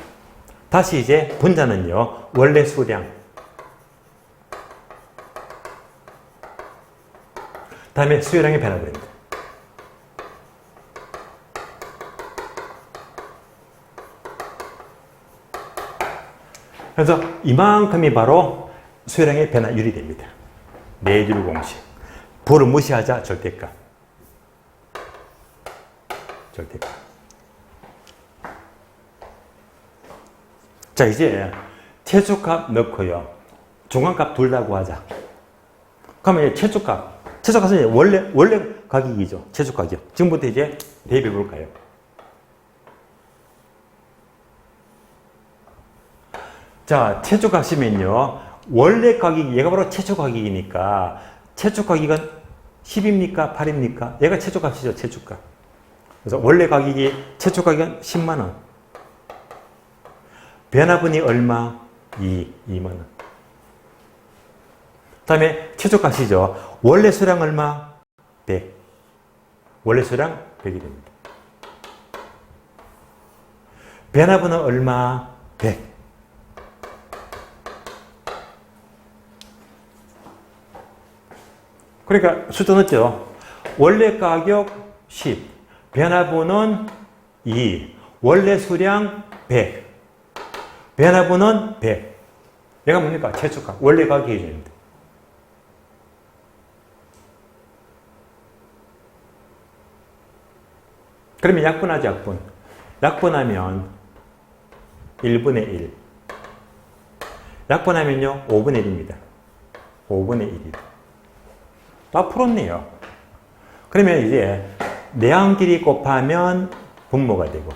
Speaker 1: 다시 이제 분자는요. 원래 수량. 다음에 수요량의 변화분입니다. 그래서 이만큼이 바로 수요량의 변화율이 됩니다. 4줄 공식. 부를 무시하자 절대값. 자, 이제 최초값 넣고요. 중간값 둘 다 구하자. 그러면 이제 최초값은 이제 원래 가격이죠. 최초 가격. 지금부터 이제 대입해 볼까요? 자, 최초 값이면요. 원래 가격이, 얘가 바로 최초 가격이니까, 최초 가격은 10입니까? 8입니까? 얘가 최초 값이죠, 최초 값. 그래서 원래 가격이, 최초 가격은 10만원. 변화분이 얼마? 2만원. 그 다음에 최초 값이죠. 원래 수량 얼마? 100. 원래 수량 100이 됩니다. 변화분은 얼마? 100. 그러니까 숫자 넣었죠. 원래 가격 10, 변화분은 2, 원래 수량 100, 변화분은 100. 얘가 뭡니까? 최초값. 원래 가격이 해줍니다. 그러면 약분하지, 약분. 약분하면 1분의 1. 약분하면요, 5분의 1입니다. 5분의 1이다. 다 풀었네요. 그러면 이제 내항끼리 곱하면 분모가 되고,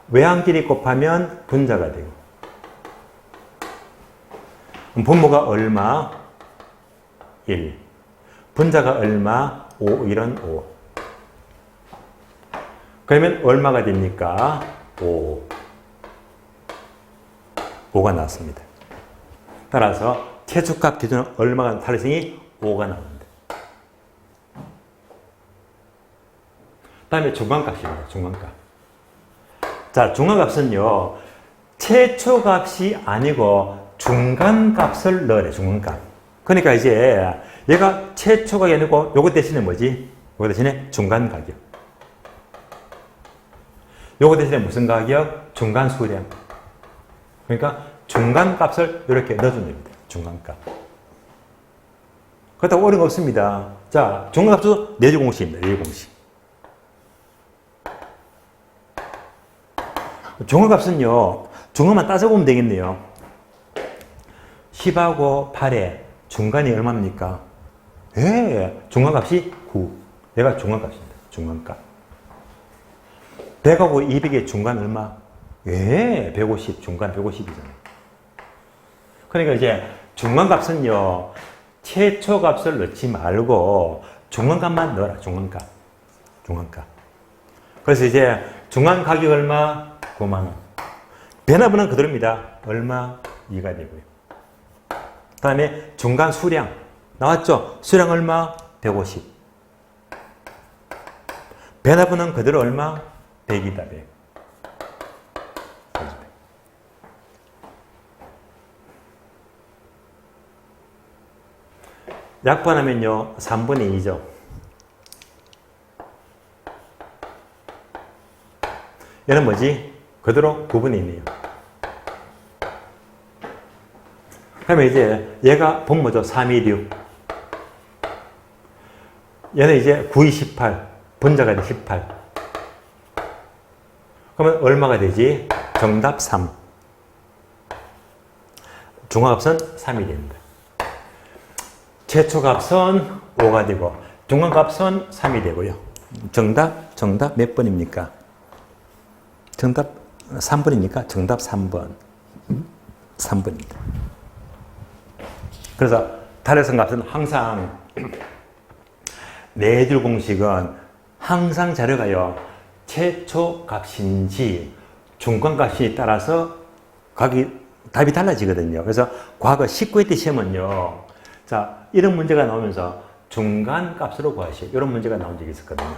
Speaker 1: 외항끼리 곱하면 분자가 되고, 분모가 얼마? 1. 분자가 얼마? 5. 이런 5. 그러면 얼마가 됩니까? 5. 5가 나왔습니다. 따라서 최초값 기준은 얼마가 탄생이 5가 나옵니다. 다음에 중간값입니다. 중간값. 자, 중간값은요, 최초값이 아니고 중간값을 넣으래, 중간값. 그러니까 이제 얘가 최초가 아니고 요거 대신에 뭐지? 요거 대신에 중간가격. 요거 대신에 무슨 가격? 중간수량. 그러니까 중간값을 이렇게 넣어주면 됩니다. 중간값. 그렇다고 어려운 거 없습니다. 자, 중간값도 내주 공식입니다. 내주 공식. 중간값은요, 중간만 따져보면 되겠네요. 10하고 8의 중간이 얼마입니까? 중간값이 9. 얘가 중간값입니다. 중간값. 100하고 200의 중간 얼마? 150. 중간 150이잖아요. 그러니까 이제 중간값은요, 최초값을 넣지 말고 중간값만 넣어라. 중간값. 중간값. 그래서 이제 중간 가격 얼마? 9만원. 변화분은 그대로입니다. 얼마? 2가 되고요. 그 다음에 중간 수량. 나왔죠? 수량 얼마? 150. 변화분은 그대로 얼마? 100이다. 100. 약분하면요, 3분의 2죠. 얘는 뭐지? 그대로 9분의 1이에요. 그러면 이제 얘가 분모죠. 3, 2, 6. 얘는 이제 9, 2, 18. 분자가 돼, 18. 그러면 얼마가 되지? 정답 3. 중화값은 3이 됩니다. 최초값은 5가 되고 중간값은 3이 되고요. 정답 몇 번입니까? 정답 3번입니까? 정답 3번. 3번입니다. 그래서 달력선 값은 항상 내줄 공식은 항상 자료가요. 최초값인지 중간값이 따라서 답이 달라지거든요. 그래서 과거 19회 때 시험은요. 자, 이런 문제가 나오면서 중간값으로 구하시오. 이런 문제가 나온 적이 있었거든요.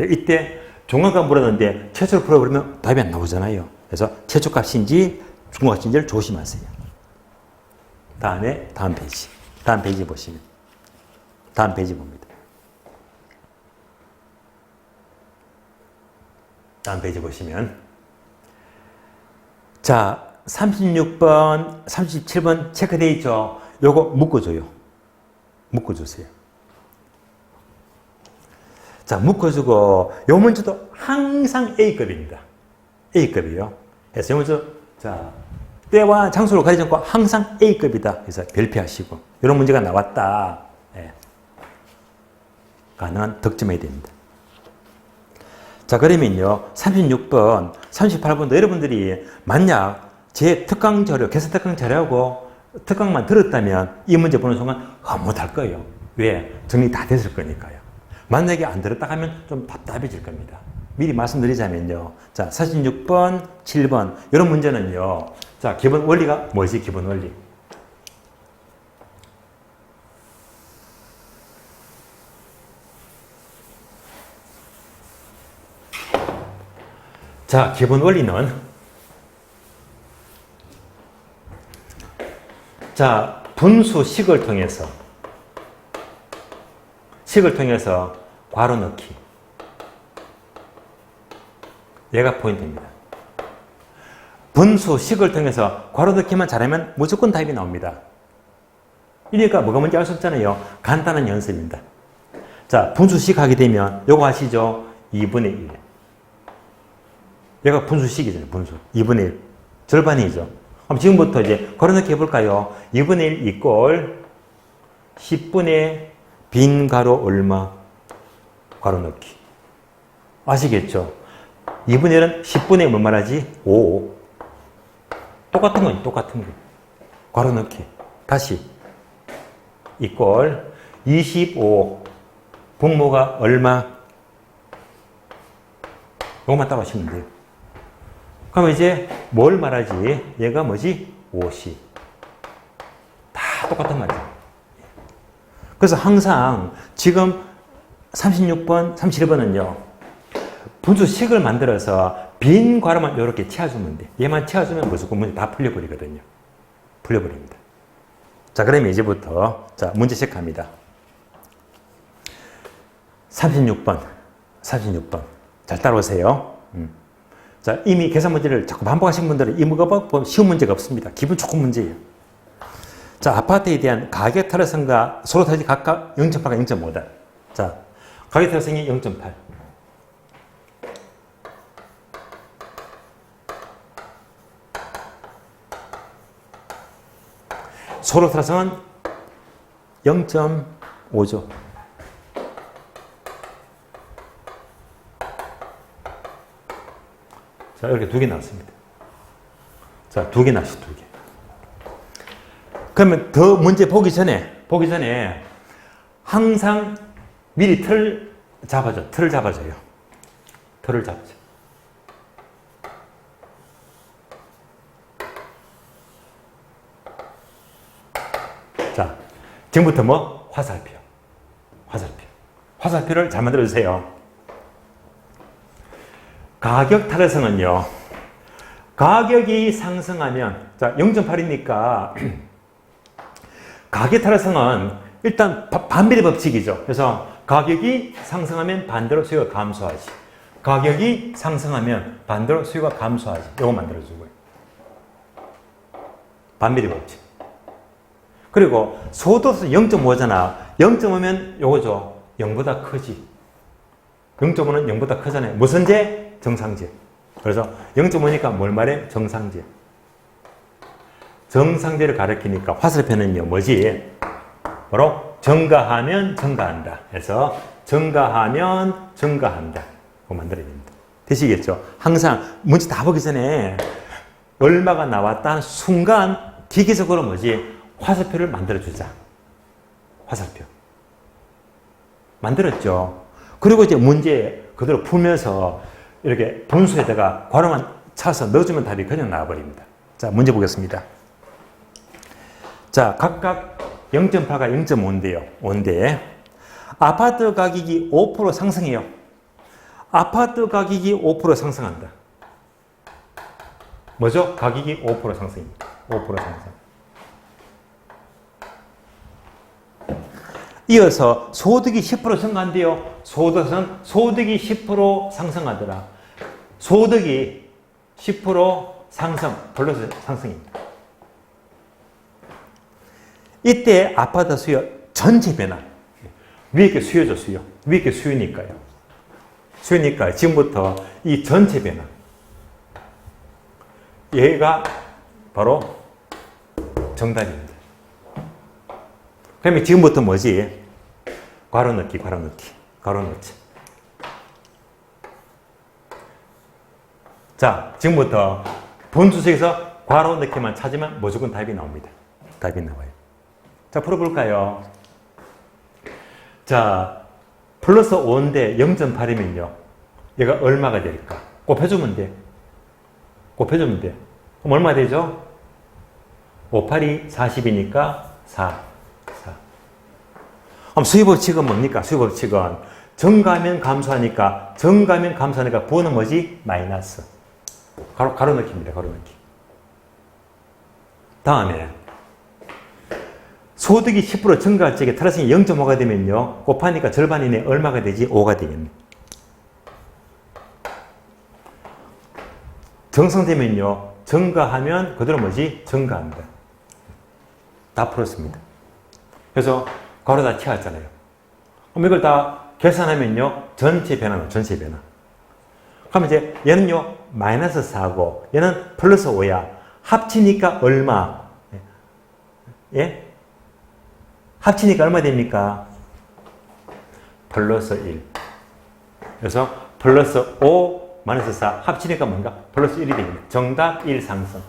Speaker 1: 이때 중간값 물었는데 최초로 풀어버리면 답이 안 나오잖아요. 그래서 최초값인지 중간값인지를 조심하세요. 다음 페이지. 다음 페이지 보시면. 다음 페이지 봅니다. 다음 페이지 보시면. 자, 36번, 37번 체크되어 있죠? 요거 묶어줘요. 묶어주세요. 자, 묶어주고, 요 문제도 항상 A급입니다. A급이요. 그래서 요 문제 자, 때와 장소를 가리지 않고 항상 A급이다. 그래서 별표하시고 이런 문제가 나왔다. 예. 가능한 득점해야 됩니다. 자, 그러면요 36번, 38번도 여러분들이 만약 제 특강 자료, 개설 특강 자료하고 특강만 들었다면 이 문제 보는 순간 못할 거예요. 왜? 정리 다 됐을 거니까요. 만약에 안 들었다 하면 좀 답답해질 겁니다. 미리 말씀드리자면요. 자, 46번, 7번 이런 문제는요. 자, 기본 원리가 뭐지? 기본 원리. 자, 기본 원리는 자, 분수식을 통해서 괄호 넣기. 얘가 포인트입니다. 분수식을 통해서 괄호 넣기만 잘하면 무조건 답이 나옵니다. 이러니까 뭐가 뭔지 알 수 없잖아요. 간단한 연습입니다. 자, 분수식 하게 되면 요거 아시죠? 2분의 1. 얘가 분수식이잖아요. 분수. 2분의 1. 절반이죠. 그럼 지금부터 이제 괄호 넣기 해볼까요? 2분의 1 이꼴 10분의 빈 괄호 얼마? 괄호 넣기. 아시겠죠? 2분의 1은 10분의 뭐 말하지? 5. 똑같은 거니, 똑같은 거. 괄호 넣기. 다시. 이꼴 25. 분모가 얼마? 이것만 따로 하시면 돼요. 그럼 이제 뭘 말하지? 얘가 뭐지? 50. 다 똑같은 말이죠. 그래서 항상 지금 36번, 37번은요. 분수식을 만들어서 빈 괄호만 이렇게 채워주면 돼. 얘만 채워주면 무조건 문제 다 풀려버리거든요. 풀려버립니다. 자, 그러면 이제부터 자, 문제 시작합니다. 36번. 잘 따라오세요. 자, 이미 계산 문제를 자꾸 반복하신 분들은 이 문제가 쉬운 문제가 없습니다. 기분 좋은 문제예요. 자, 아파트에 대한 가격 타로성과 서로 다르지 각각 0.8과 0.5다. 자, 가격 타로성이 0.8. 서로 타로성은 0.5죠. 자, 이렇게 두 개 나왔습니다. 자, 두 개 나왔어요, 두 개. 그러면 더 문제 보기 전에 항상 미리 틀을 잡아줘요. 틀을 잡죠. 자, 지금부터 뭐? 화살표를 잘 만들어주세요. 가격 타로성은요, 가격이 상승하면, 자, 0.8이니까, 가격 타로성은 일단 반비례 법칙이죠. 그래서 가격이 상승하면 반대로 수요가 감소하지. 가격이 상승하면 반대로 수요가 감소하지. 이거 만들어주고요. 반비례 법칙. 그리고 소도수 0.5잖아. 0.5면 요거죠. 0보다 크지. 0.5는 0보다 크잖아요. 무슨 제? 정상제. 그래서 0.5니까 뭘 말해? 정상제. 정상제를 가리키니까 화살표는요, 뭐지? 바로 증가하면 증가한다. 그래서 증가하면 증가한다. 그거 만들어야 됩니다. 되시겠죠? 항상 문제 다 보기 전에 얼마가 나왔다는 순간 기계적으로 뭐지? 화살표를 만들어주자. 화살표. 만들었죠. 그리고 이제 문제 그대로 풀면서 이렇게 분수에다가 괄호만 차서 넣어주면 답이 그냥 나와버립니다. 자, 문제 보겠습니다. 자, 각각 0.8과 0.5인데요. 5인데 아파트 가격이 5% 상승해요. 아파트 가격이 5% 상승한다. 뭐죠? 가격이 5% 상승입니다. 5% 상승. 이어서 소득이 10% 증가한대요. 소득이 10% 상승하더라. 소득이 10% 상승, 플러스 상승입니다. 이때 아파트 수요 전체 변화. 위에 게 수요죠, 수요. 위에 게 수요니까요. 수요니까 지금부터 이 전체 변화. 얘가 바로 정답입니다. 그러면 지금부터 뭐지? 괄호 넣기, 괄호 넣기, 괄호 넣지. 자, 지금부터 분수식에서 괄호 넣기만 찾으면 무조건 답이 나옵니다. 답이 나와요. 자, 풀어볼까요? 자, 플러스 5인데 0.8이면요. 얘가 얼마가 될까? 곱해주면 돼. 곱해주면 돼. 그럼 얼마 되죠? 5, 8이 40이니까 4. 그럼 수위법칙은 뭡니까? 수위법칙은 증가하면 감소하니까 부호는 뭐지? 마이너스. 가로 넣기입니다. 가로 넣기. 다음에 소득이 10% 증가할 적에 플러스이 0.5가 되면요. 곱하니까 절반이네. 얼마가 되지? 5가 되겠네. 정성되면요. 증가하면 그대로 뭐지? 증가한다. 다 풀었습니다. 그래서 괄호 다 채웠잖아요. 그럼 이걸 다 계산하면요. 전체 변화는 전체 변화. 그러면 이제 얘는요. 마이너스 4고 얘는 플러스 5야. 합치니까 얼마? 예? 합치니까 얼마 됩니까? 플러스 1. 그래서 플러스 5 마이너스 4 합치니까 뭔가? 플러스 1이 됩니다. 정답 1 상승.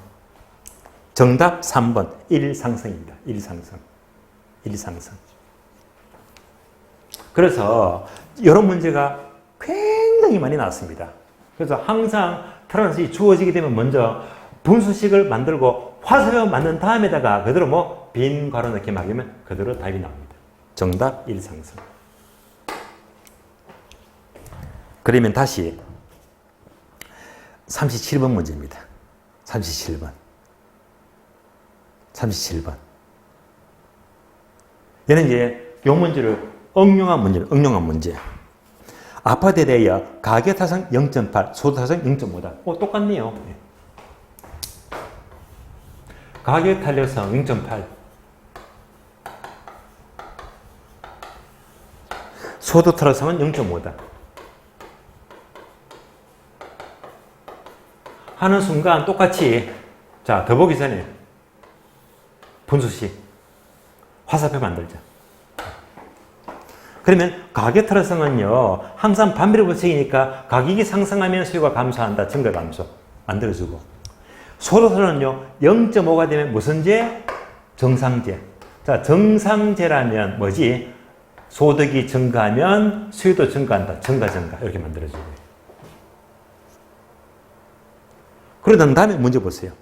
Speaker 1: 정답 3번 1 상승입니다. 1 상승. 1 상승. 그래서 이런 문제가 굉장히 많이 나왔습니다. 그래서 항상 트랜스이 주어지게 되면 먼저 분수식을 만들고 화살표 만든 다음에다가 그대로 뭐 빈 괄호 넣기 막으면 그대로 답이 나옵니다. 정답 1 상승. 그러면 다시 37번 문제입니다. 37번. 37번. 얘는 이제 이 문제를 응용한 문제. 아파트에 대하여 가격 타성 0.8, 소득 타성 0.5다. 똑같네요. 가격 탄력성 0.8. 소득 탄력성은 0.5다. 하는 순간 똑같이 자, 더 보기 전에 분수식 화살표 만들자. 그러면 가격 탄력성은요. 항상 반비례 법칙이니까 가격이 상승하면 수요가 감소한다. 증가 감소 만들어주고 소득선은요. 0.5가 되면 무슨 제? 정상제. 자, 정상제라면 뭐지? 소득이 증가하면 수요도 증가한다. 증가 이렇게 만들어주고. 그러던 다음에 문제 보세요.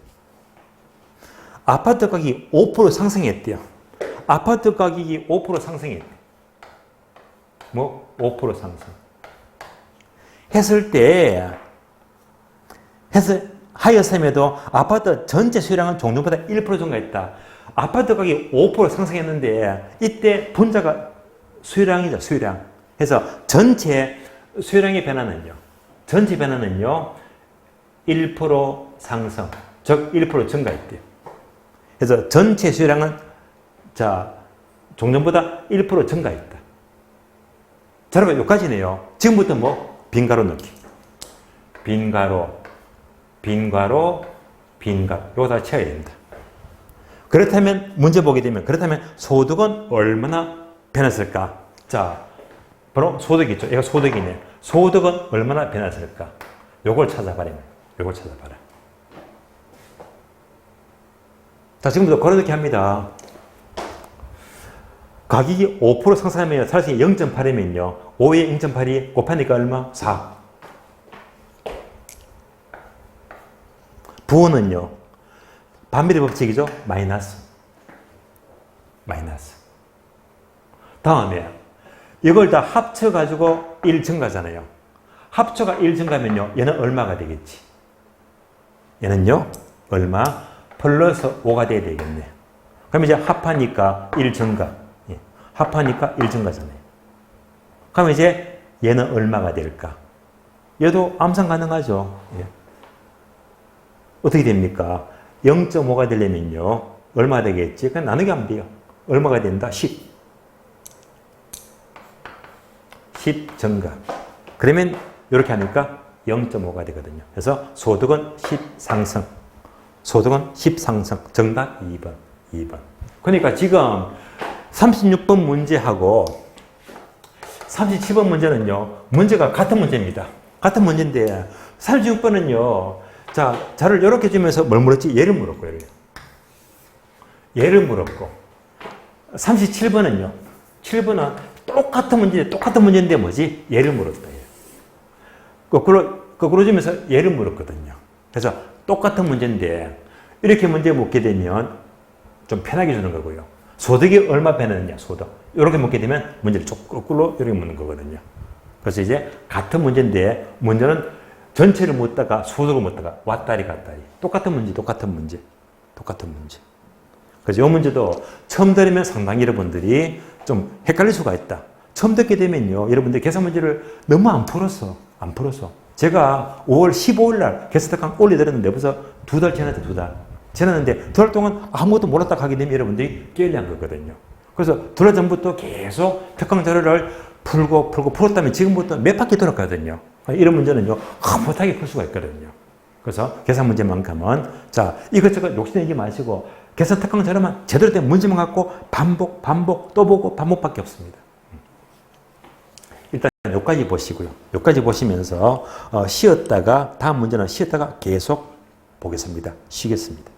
Speaker 1: 아파트 가격이 5% 상승했대요. 아파트 가격이 5% 상승했대. 뭐 5% 상승. 했을 때 하였음에도 아파트 전체 수요량은 종전보다 1% 증가했다. 아파트 가격이 5% 상승했는데 이때 분자가 수요량이죠. 수요량. 그래서 전체 수요량의 변화는요. 전체 변화는요. 1% 상승, 즉 1% 증가했대요. 그래서 전체 수요량은 자 종전보다 1% 증가했다. 자, 여러분 여기까지네요. 지금부터 뭐 빈가로 넣기. 빈가로. 이거 다 채워야 됩니다. 그렇다면 문제 보게 되면 그렇다면 소득은 얼마나 변했을까? 자, 바로 소득이 있죠. 얘가 소득이네. 소득은 얼마나 변했을까? 요걸 찾아봐라. 요걸 찾아봐라. 자, 지금부터 걸어넣기 합니다. 가격이 5% 상승하면 사실 0.8이면요. 5에 0.8이 곱하니까 얼마? 4. 부호는요. 반비례 법칙이죠. 마이너스. 다음에 이걸 다 합쳐가지고 1 증가잖아요. 합쳐가 1 증가면요. 얘는 얼마가 되겠지? 얘는요. 얼마? 플러스 5가 돼야 되겠네. 그럼 이제 합하니까 1 증가. 합하니까 1 증가잖아요. 그럼 이제 얘는 얼마가 될까? 얘도 암산 가능하죠. 어떻게 됩니까? 0.5가 되려면요. 얼마 되겠지? 그냥 나누기 하면 돼요. 얼마가 된다? 10. 10 증가. 그러면 이렇게 하니까 0.5가 되거든요. 그래서 소득은 10 상승. 소득은 10 상승. 정답 2번. 2번. 그러니까 지금 36번 문제하고 37번 문제는요, 문제가 같은 문제입니다. 같은 문제인데, 36번은요, 자, 자를 이렇게 주면서 뭘 물었지? 얘를 물었고, 얘를 물었고, 37번은요, 7번은 똑같은 문제인데 뭐지? 얘를 물었다. 얘. 거꾸로 주면서 얘를 물었거든요. 그래서 똑같은 문제인데, 이렇게 문제 묻게 되면 좀 편하게 주는 거고요. 소득이 얼마 변했느냐, 소득. 이렇게 묻게 되면 문제를 거꾸로 이렇게 묻는 거거든요. 그래서 이제 같은 문제인데, 문제는 전체를 묻다가 소득을 묻다가 왔다리 갔다리. 똑같은 문제. 그래서 이 문제도 처음 들으면 상당히 여러분들이 좀 헷갈릴 수가 있다. 처음 듣게 되면요, 여러분들 계산 문제를 너무 안 풀었어. 제가 5월 15일 날 계산특강 올려드렸는데 벌써 2달 지났죠, 2달. 지났는데 2달 동안 아무것도 몰랐다 하게 되면 여러분들이 게을리한 거거든요. 그래서 2달 전부터 계속 특강 자료를 풀었다면 지금부터 몇 바퀴 돌았거든요. 이런 문제는요, 못하게 풀 수가 있거든요. 그래서 계산 문제만큼은, 자, 이것저것 욕심내지 마시고, 계산 특강 자료만 제대로 된 문제만 갖고 반복, 또 보고 반복밖에 없습니다. 일단 여기까지 보시고요. 여기까지 보시면서, 쉬었다가, 다음 문제는 쉬었다가 계속 보겠습니다. 쉬겠습니다.